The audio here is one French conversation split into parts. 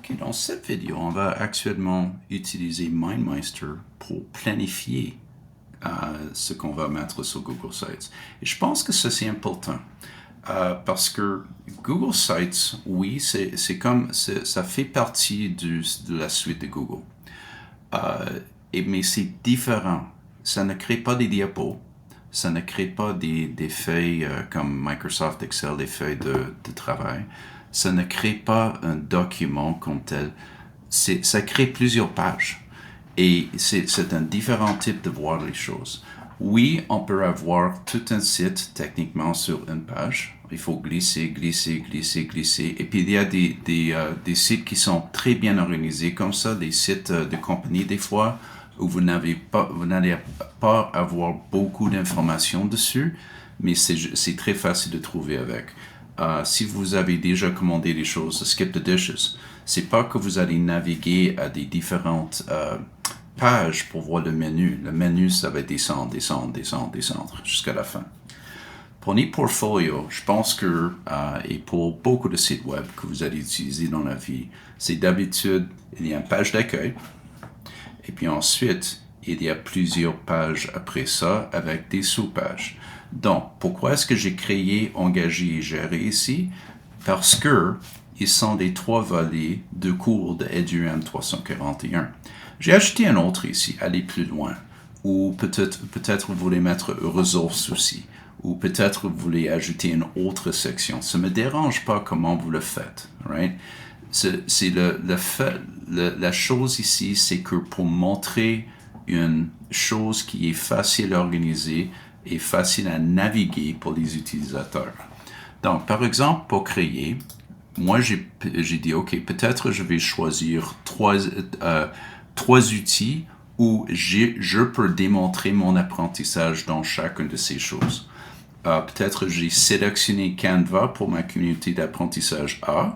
Ok, dans cette vidéo, on va actuellement utiliser MindMeister pour planifier ce qu'on va mettre sur Google Sites. Et je pense que ça c'est important parce que Google Sites, oui, ça fait partie de la suite de Google. Mais c'est différent. Ça ne crée pas des diapos. Ça ne crée pas des feuilles comme Microsoft Excel, des feuilles de travail. Ça ne crée pas un document comme tel. Ça crée plusieurs pages. Et c'est un différent type de voir les choses. Oui, on peut avoir tout un site techniquement sur une page. Il faut glisser, glisser, glisser, glisser. Et puis il y a des sites qui sont très bien organisés comme ça, des sites de compagnie des fois, où vous n'allez pas avoir beaucoup d'informations dessus, mais c'est très facile de trouver avec. Si vous avez déjà commandé des choses, skip the dishes. C'est pas que vous allez naviguer à des différentes pages pour voir le menu. Le menu, ça va descendre, descendre, descendre, descendre jusqu'à la fin. Pour ePortfolio, je pense que, et pour beaucoup de sites web que vous allez utiliser dans la vie, c'est d'habitude, il y a une page d'accueil, et puis ensuite, il y a plusieurs pages après ça avec des sous-pages. Donc, pourquoi est-ce que j'ai créé, engagé et géré ici? Parce que ils sont les trois volets de cours de EduM 341. J'ai ajouté un autre ici, aller plus loin, ou peut-être vous voulez mettre ressources aussi, ou peut-être vous voulez ajouter une autre section. Ça ne me dérange pas comment vous le faites, right? La chose ici, c'est que pour montrer une chose qui est facile à organiser et facile à naviguer pour les utilisateurs. Donc, par exemple, pour créer, moi, j'ai dit, OK, peut-être je vais choisir trois outils où je peux démontrer mon apprentissage dans chacune de ces choses. Peut-être j'ai sélectionné Canva pour ma communauté d'apprentissage A,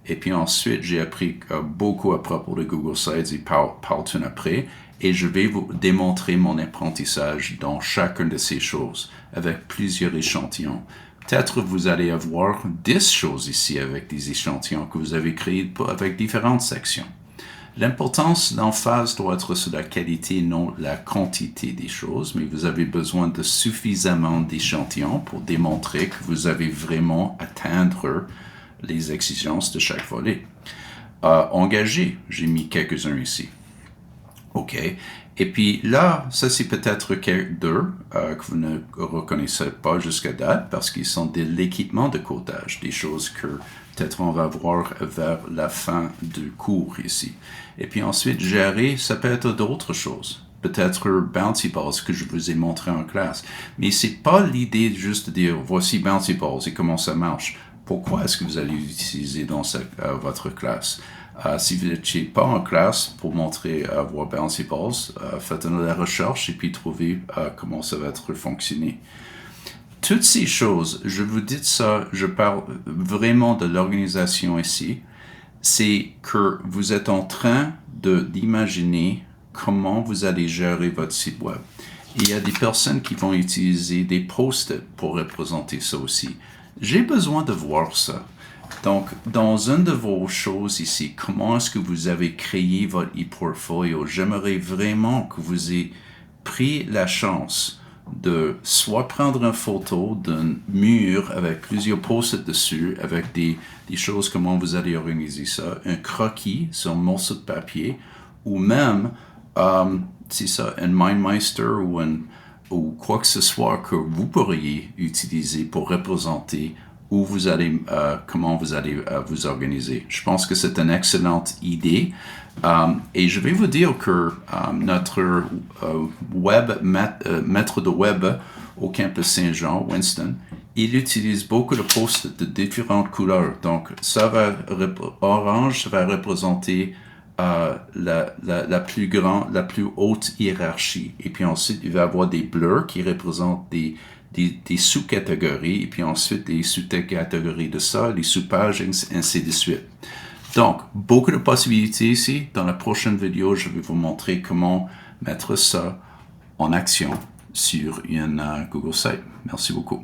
et puis ensuite j'ai appris beaucoup à propos de Google Sites et Powtoon après, et je vais vous démontrer mon apprentissage dans chacune de ces choses avec plusieurs échantillons. Peut-être vous allez avoir 10 choses ici avec des échantillons que vous avez créés avec différentes sections. L'importance d'emphase doit être sur la qualité, non la quantité des choses, mais vous avez besoin de suffisamment d'échantillons pour démontrer que vous avez vraiment atteindre les exigences de chaque volet. Engagé, j'ai mis quelques-uns ici. OK. Et puis là, ça c'est peut-être deux que vous ne reconnaissez pas jusqu'à date parce qu'ils sont de l'équipement de codage, des choses que peut-être on va voir vers la fin du cours ici. Et puis ensuite, gérer, ça peut être d'autres choses. Peut-être Bouncy Balls que je vous ai montré en classe. Mais c'est pas l'idée juste de dire voici Bouncy Balls et comment ça marche. Pourquoi est-ce que vous allez l'utiliser dans votre classe? Si vous n'étiez pas en classe pour montrer voir Bouncy Balls, faites la recherche et puis trouvez comment ça va être fonctionner. Toutes ces choses, je vous dis ça, je parle vraiment de l'organisation ici, c'est que vous êtes en train d'imaginer comment vous allez gérer votre site web. Il y a des personnes qui vont utiliser des post-it pour représenter ça aussi. J'ai besoin de voir ça. Donc, dans une de vos choses ici, comment est-ce que vous avez créé votre e-portfolio? J'aimerais vraiment que vous ayez pris la chance de soit prendre une photo d'un mur avec plusieurs post-it dessus, avec des choses, comment vous allez organiser ça, un croquis sur un morceau de papier, ou même, c'est ça, un MindMeister ou quoi que ce soit que vous pourriez utiliser pour représenter où vous allez, comment vous allez vous organiser. Je pense que c'est une excellente idée. Et je vais vous dire que notre maître de web au campus Saint-Jean, Winston, il utilise beaucoup de posts de différentes couleurs. Donc, orange, ça va représenter la plus haute hiérarchie. Et puis ensuite, il va y avoir des bleus qui représentent des sous-catégories, et puis ensuite des sous-catégories de ça, des sous-pages, ainsi de suite. Donc, beaucoup de possibilités ici. Dans la prochaine vidéo, je vais vous montrer comment mettre ça en action sur une Google Site. Merci beaucoup.